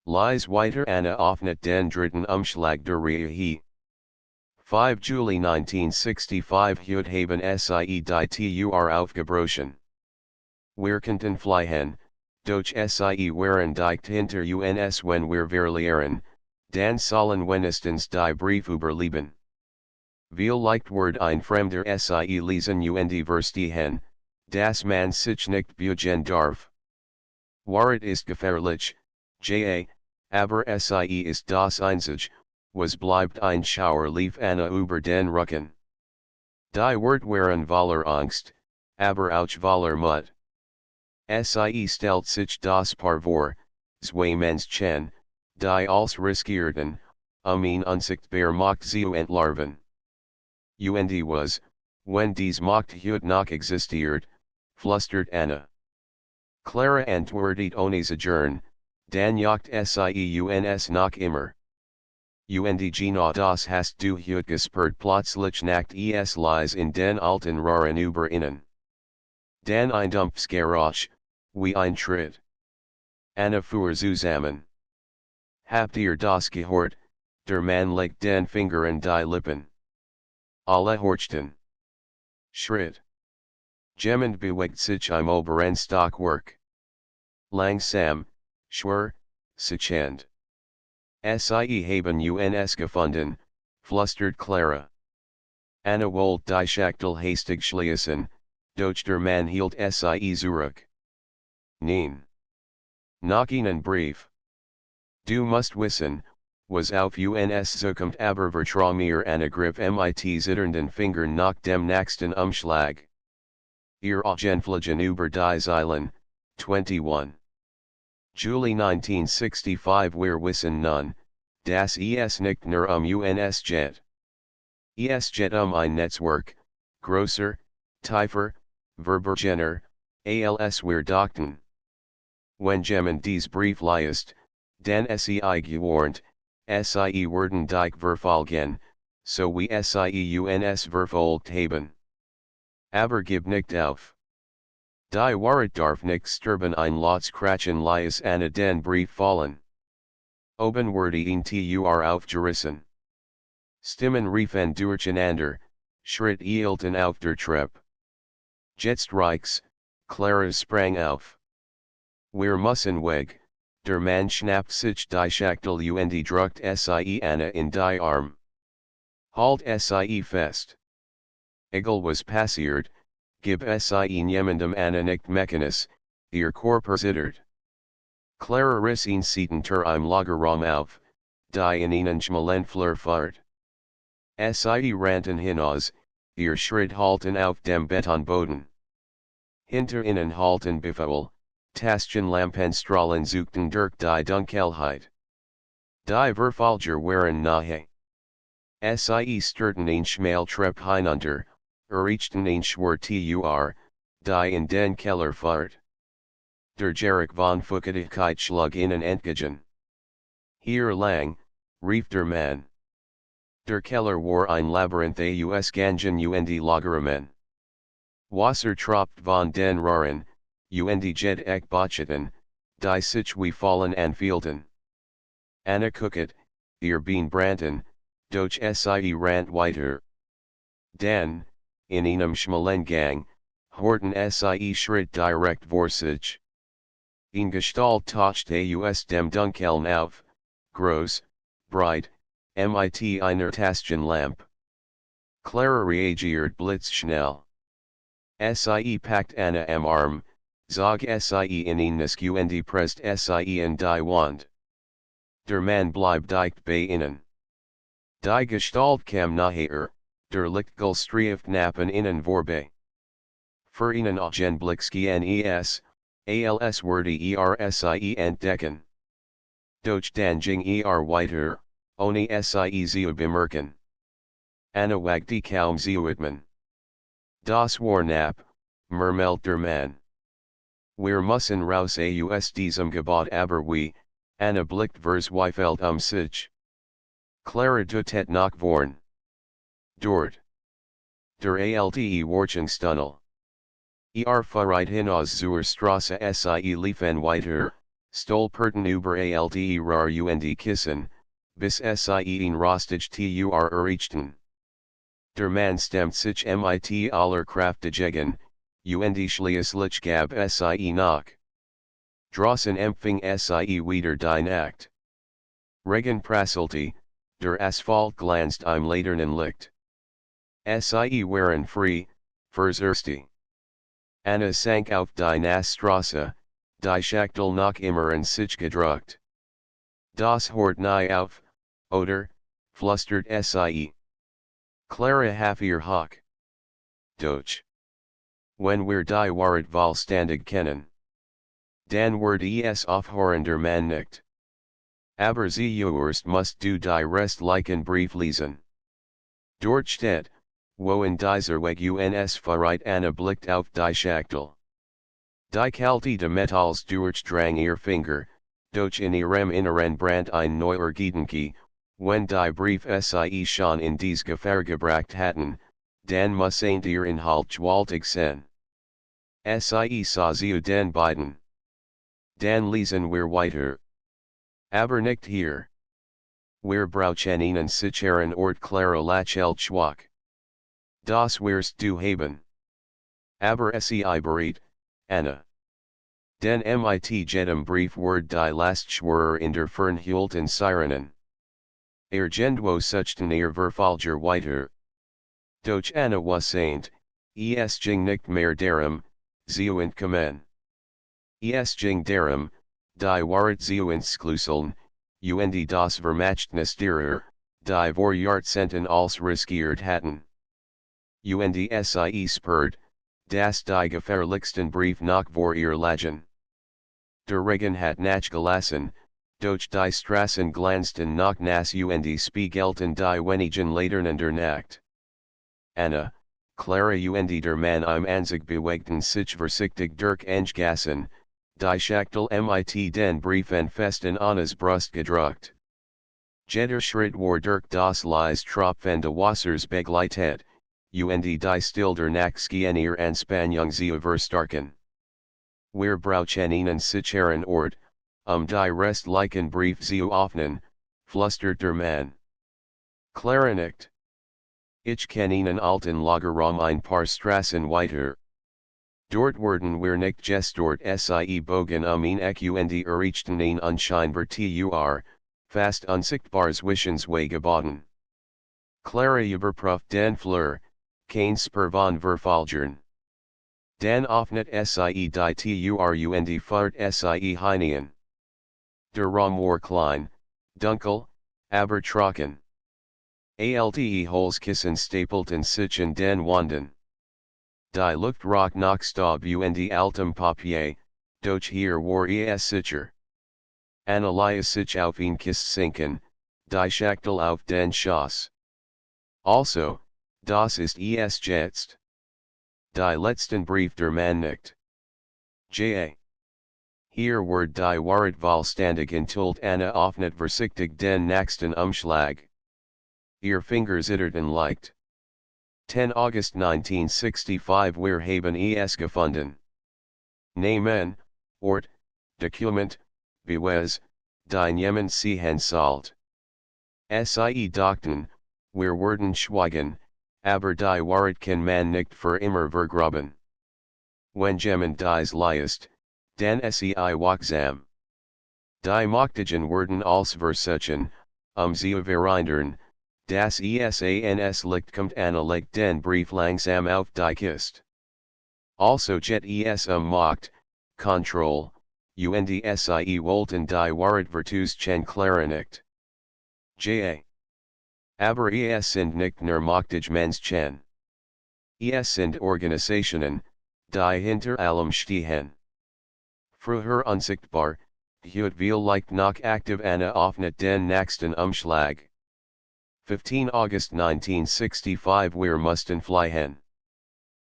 Lies weiter Anna öffnet den dritten Umschlag der Reihe. 5 Juli 1965 haben sie die Tour aufgebrochen. Wir könnten fliehen, doch sie waren dicht hinter uns wenn wir verlieren, dann sollen wenigstens die Brief überleben. Vielleicht wird ein Fremder sie lesen und verstehen, dass man sich nicht bügen darf. Wahrheit ist gefährlich, aber sie ist das Einzige, was bleibt ein Schauer lief Anna über den Rücken. Die Wort waren voller Angst, aber auch voller Mut. Sie stellt sich das Paar vor, zwei Menschen, die als riskierten, ihn unsichtbar macht zu entlarven. Und was, wenn dies Macht heute noch existiert, flüstert Anna. Clara antwortet ohne Zögern, Dan jocht sieUns noch immer. UNDG na das hast du heute gespürt plötzlich nacht es lies in den alten Rohren über innen. Dan ein Dumpfsgeräusch, wie ein Tritt. Anna fuhr zusammen. Habt ihr das gehört? Der Mann legt den Finger in die Lippen. Alle horchten. Schritt. Jemand bewegt sich im oberen Stockwerk. Langsam, schwer, sichend. Sie haben uns gefunden, flüstert Clara. Anna wollte die Schachtel hastig schließen, doch der Mann hielt sie zurück. Nein. Noch einen Brief. Du musst wissen, was auf uns zukommt, aber vertrau mir. Anna griff mit zitternden Fingern nach dem nächsten Umschlag. Ihr Agenfliegen über die Zeilen, 21. Juli 1965. Wir wissen nun, dass es nicht nur uns geht. Es geht ein Netzwerk, größer, tiefer, verborgener, als wir dachten. Wenn jemand dies Brief liest, dann sei gewarnt, sie werden dich verfolgen, so wie sie uns verfolgt haben. Aber gib nicht auf. Die Wahrheit darf nicht sterben. Ein Lotzkrachen lies Anna den Brief fallen. Oben wurde ihn zur aufgerissen. Stimmen riefen durcheinander, Schritt hielten auf der Treppe. Jetzt reicht's, Clara sprang auf. Wir müssen weg, der Mann schnappte sich die Schachtel und drückt sie Anna in die Arm. Halt sie fest. Egal was passiert, gib sie niemandem Anna nicht Mechanis, ihr Körper zittert. Clara riss ihn siedenter im Lagerraum auf, die in ihnen Schmalenfleur fahrt. Sie rannten hinaus, ihr Schritt halten auf dem Betonboden. Hinter ihnen halten Befehl, Taschenlampenstrahlen suchten durch die Dunkelheit. Die Verfolger waren nahe. Sie stürten ein schmal Treppe hinunter, erreichten ein Schwer die in den Keller fahrt. Der Geruch von Feuchtigkeit schlug ihnen entgegen. Hier lang, rief der Mann. Der Keller war ein Labyrinth aus Gangen und Lagerungen. Wasser tropft von den Rohren, und jet Ekbacheten, die sich wie fallen anfielten. Anna guckte, ihr Bein brannten, doch sie rant weiter. Dann, in einem schmalen Gang, horten sie Schritt direkt vor sich. In Gestalt tauchte aus dem Dunkeln auf, groß, breit, mit einer Taschenlampe. Clara reagiert blitzschnell. Sie packt Anna am Arm, zog sie in ihnes und presst sie in die Wand. Der Mann blieb dicht bei ihnen. Die Gestalt kam naher, der Lichtgel strieft nappen ihnen vorbei. Für ihnen Augenblicksken als wurde sie entdecken. Doch dann ging weiter, ohne sie zu bemerken. Anna wagte kaum zu atmen. Das war knapp, murmelt der Mann. Wir müssen raus aus diesem Gebot, aber wie, Anna blickt verzweifelt sich. Clara tut noch vorn. Dort. Der alte Wartungstunnel. Fahrt hinaus zur Straße, sie liefen weiter, stolperten über alte Rar und Kissen, bis sie in Rostage erreichten. Der Mann stemmt sich mit aller Kraft dagegen, und schließlich gab sie nach. Draußen empfing sie wieder die Nacht. Regen prasselte, der Asphalt glanzt im Laternenlicht. Sie waren frei, fürs Erste. Anna sank auf die Nassstraße, die Schachtel noch immer in sich gedrückt. Das hört nie auf, oder, flüstert sie. Clara half ihr Hock. Doch. Wenn wir die Wahrheit vollständig kennen. Dan wird es aufhören, der Mann nickt. Aber zuerst musst du die restlichen Brief lesen. Dort steht, wo in dieser Weg uns verreit. Anna blickt auf die Schachtel. Die Kalte de Metalls durchdrang ihr Finger, Doch in ihrem Inneren Brand ein neuer Gedanke, wenn die Brief sie schon in dies Gefahr gebracht hatten, dann müssen der Inhalt gewaltig sein. Sie sah sie den beiden. Dann lesen wir weiter. Aber nicht hier. Wir brauchen einen sicheren Ort Clara Lachel Schwach. Das wirst du haben. Aber sei bereit, Anna. Den mit jedem Brief word die Lastschwurer in der Fernhulten Sirenen. Genduo suchten ihr Verfalger weiter. Doch Anna was saint, ging nicht mehr darum, zeuend kommen. Ging darum, die Wahrheit zeuend skluseln, und das Vermächtnis derer, die vor Jahrzehnten als riskiert hatten. Und sie spürt, dass die gefährlichsten Brief nach vor ihr lagen. Der Regen hat nachgelassen, doch die Straßen glanzten noch nass und spiegelten die wenigen Laternen der Nacht. Anna, Clara und der Mann im Anzug bewegten sich vorsichtig durch Gassen, die Schachtel mit den Briefen fest in Annas Brust gedruckt. Jeder Schritt war durch das leise Tropfen des Wassers begleitet, und die Still der Nacht schien ihr Anspannung zu verstärken. Wir brauchen einen sicheren Ort, die restlichen Brief zu öffnen, flüstert der Mann. Clara nickt. Ich kann Ihnen alten Lagerraum ein paar Straßen weiter. Dort werden wir nicht gestört sie bogen ihn und errichten ihn unscheinbar fast unsichtbares Wissensweg geboten. Clara überprüft den Flur, kein Spur von Verfalgern. Dan öffnet sie die Tür und fahrt sie hinein. Der Raum war klein, dunkel, aber trocken. Alte Holzkissen stapelten sich in den Wänden. Die Luft roch nach Staub und altem Papier, doch hier war es sicher. Anna ließ sich auf ein Kissen sinken, die Schachtel auf den Schoß. Also, das ist es jetzt. Die letzten Brief der Mann nickt. Ja. Hier wird die Wahrheit vollständig enthüllt. Anna öffnet vorsichtig den nächsten Umschlag. Ihr Finger zitterten leicht. 10 August 1965 Wir haben es gefunden. Namen, Ort, Dokument, Beweis, die Jemen sie salt. Sie dachten, wir werden schweigen, aber die Wahrheit kann man nicht für immer vergraben. Wenn jemand dies liest, dann sei wachsam. Die Mächtigen werden als versuchen, zu verhindern, dass es ans Licht kommt. Anna legt den Brief langsam auf die Kiste. Also jet es Macht, Kontroll, und sie wollten die Wahrheit vertuschen. Clara nickt. Ja. Aber es sind nicht nur mächtige Menschen. Es sind Organisationen, die hinter allem stehen. Früher unsichtbar, heute vielleicht noch aktiv. Anna öffnet den nächsten Umschlag. 15 August 1965 Wir mussten fliehen.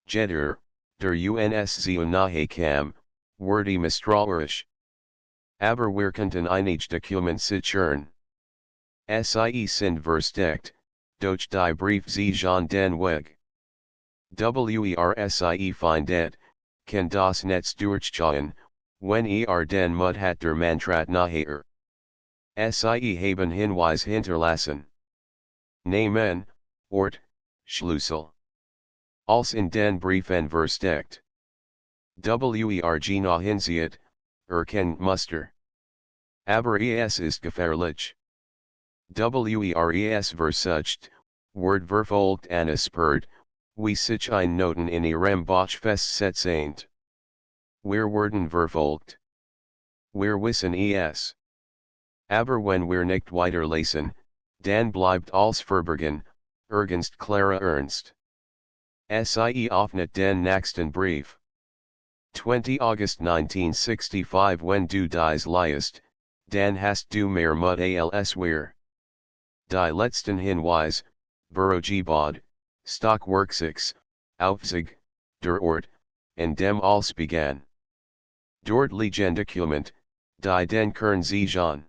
Jeder, der uns zu nahe kam, wurde misstrauisch. Aber wir konnten einige Dokumente sichern. Sie sind versteckt, doch die Brief sie schon den Weg. Sie findet, kann das Netz durchschauen, wenn den Mut hat der Mantrat nachher. Sie haben Hinweis hinterlassen. Namen, Ort, Schlüssel. Als in den Briefen versteckt. Noch hinsiet, kennt Muster. Aber es ist gefährlich. Es versucht, Word verfolgt Anna spurt, wie sich ein Noten in ihrem Bauch festsetzend. Wir werden verfolgt. Wir wissen es. Aber wenn wir nicht weiterlesen, dann bleibt alles verborgen, ergänzt Clara ernst. Sie öffnet den nächsten Brief. 20 August 1965 Wenn du dies liest, dann hast du mehr Mut als wir. Die letzten Hinweis, Bürogebäude, Stockwerk Aufzug, der Ort, in dem alles begann. Dort liegen Dokument, Die den Kern Zijan.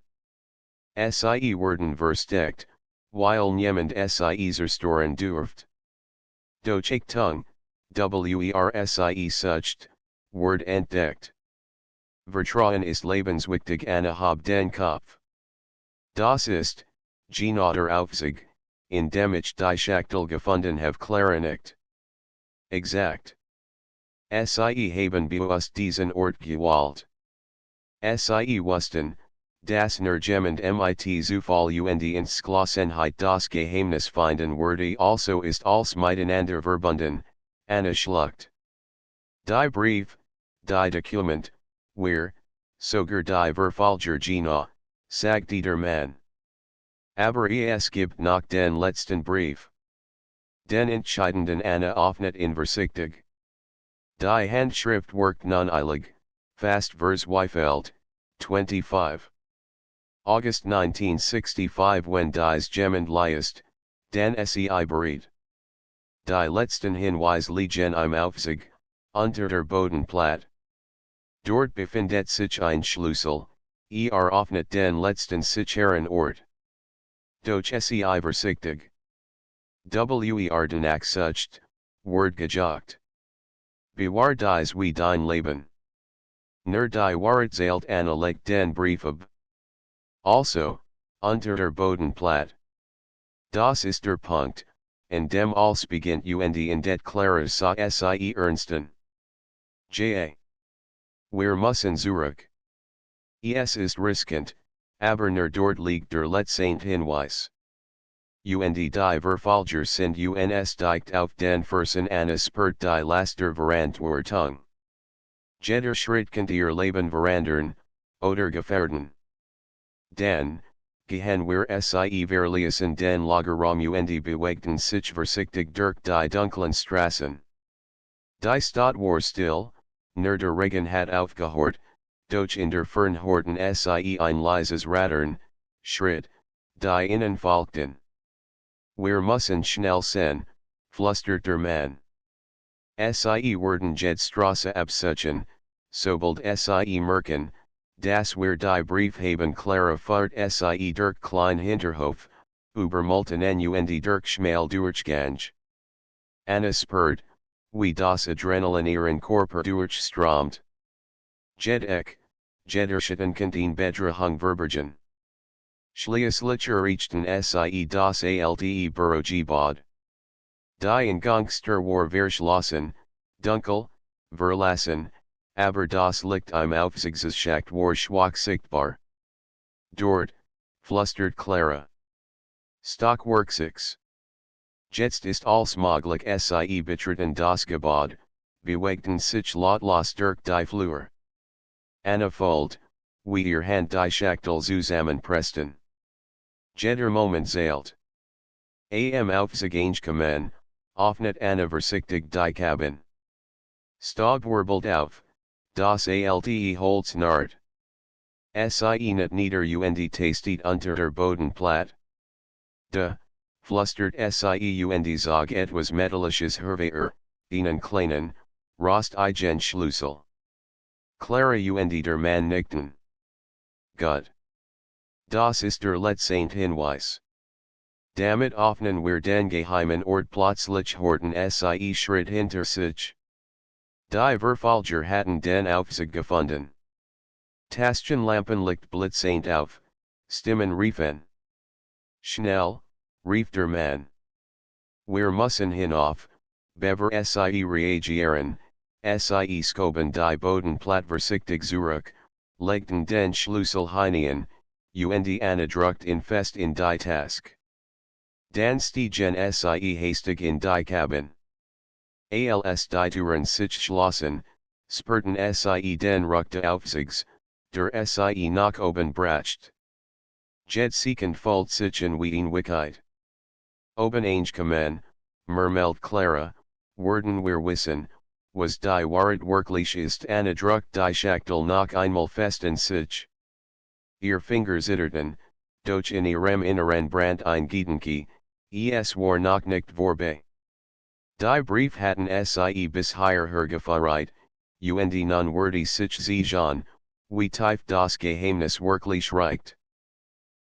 Sie werden versteckt, weil niemand sie zerstoren durft. Durch Tung, sie sucht, Word entdeckt. Vertrauen ist lebenswichtig habe den Kopf. Das ist, oder Aufzug, indem ich die Schachtel gefunden habe klarinicht. Exakt. Sie haben bewusst diesen Ort gewählt. Sie wussten, dass jemand mit Zufall und ins Geschlossenheit das Geheimnis finden würde also ist als miteinander verbunden, schlucht. Die Brief, die Dokument, wir, sogar die Verfolger sagte der Mann. Aber es gibt noch den letzten Brief. Den entscheidenden öffnet versichtig. Die Handschrift wirkt nun eilig, fast verzweifelt, 25. August 1965 wenn dies jemand liest, dann sei bereit. Die letzten Hinweis liegen im Aufzug, unter der Bodenplatte. Dort befindet sich ein Schlüssel, öffnet den letzten sicheren Ort. Durch sei versichtig. Danach sucht, Word gejocht. Bewahrt dies wie dein Leben. Nur die Wahrheit zählt legt den Brief ab. Also, unter der Bodenplatte. Das ist der Punkt, in dem alles beginnt in det Klarer sie ernsten. Ja. Wir müssen zurück. Es ist riskant, aber nur dort liegt der letzte Hinweis. Die Verfolger sind dicht auf den Fersen spurt die Laster Verantwortung. Jeder Schritt kann ihr Leben verändern, oder gefährden. Dann, gehen wir sie verließen den Lagerraum bewegten sich versichtig durch die dunklen Straßen. Die Stadt war still, nur der Regen hat aufgehört, doch in der Fern horten sie ein leises Rattern, Schritt, die ihnen folgten. Wir müssen schnell sein, flüstert der Mann. Sie werden Straße absuchen, sobald sie merken, dass wir die Brief haben Clara fahrt sie durch klein Hinterhof, über Multenen durch schmal Durchgang. Spurt, wie das Adrenalin ihren Körper durchströmt. Jederschitten Kantin Bedrahung verbergen. Schließlich erreichten sie das alte Bürogebäude. Die Ingangstür war verschlossen, dunkel, verlassen, aber das Licht im Aufzugsschacht war schwach sichtbar. Dort, flüstert Clara. Stockwerk 6. Jetzt ist alles möglich sie betreten das Gebäude, bewegten sich lautlos durch die Flur. Fold, wie ihr Hand die Schachtel zusammenpressten. Jeder Moment zählt. Am Aufzug eingekommen, öffnet versichtig die Cabin. Staub wirbelt auf, das alte Holz knarrt. Sie nicht nieder tastet unter der Bodenplatte. Flüstert sie sag etwas Metallisches hervor, einen kleinen, rostigen Schlüssel. Clara der Mann nickten. Gut. Das ist der letzte Hinweis. Damit öffnen wir den geheimen Ort plötzlich horten sie Schritt hinter sich. Die Verfolger hatten den Aufzug gefunden. Taschenlampenlicht blitzend auf, Stimmen riefen. Schnell, rief der Mann. Wir müssen hinauf, bever sie reagieren, sie skoben die Bodenplatte versichtig zurück, legten den Schlüssel hinein, druckt fest in die Task. Dan stiegen sie hastig in die Cabin. Als die Türen sich schlossen, spurten sie den Rückte Aufzugs, der sie nach oben bracht. Sekend folgt sich in Wichtigkeit. Oben eingekommen, murmelt Clara, werden wir wissen, was die Wahrheit wirklich ist druckt die Schachtel noch einmal fest in sich. Ihr Finger zitterten, doch in ihrem Inneren brannt ein Gedanke, es war noch nicht vorbei. Die Brief hatten sie bisher hergeführt, nun würde sich sehen, Wie tief das Geheimnis wirklich reicht.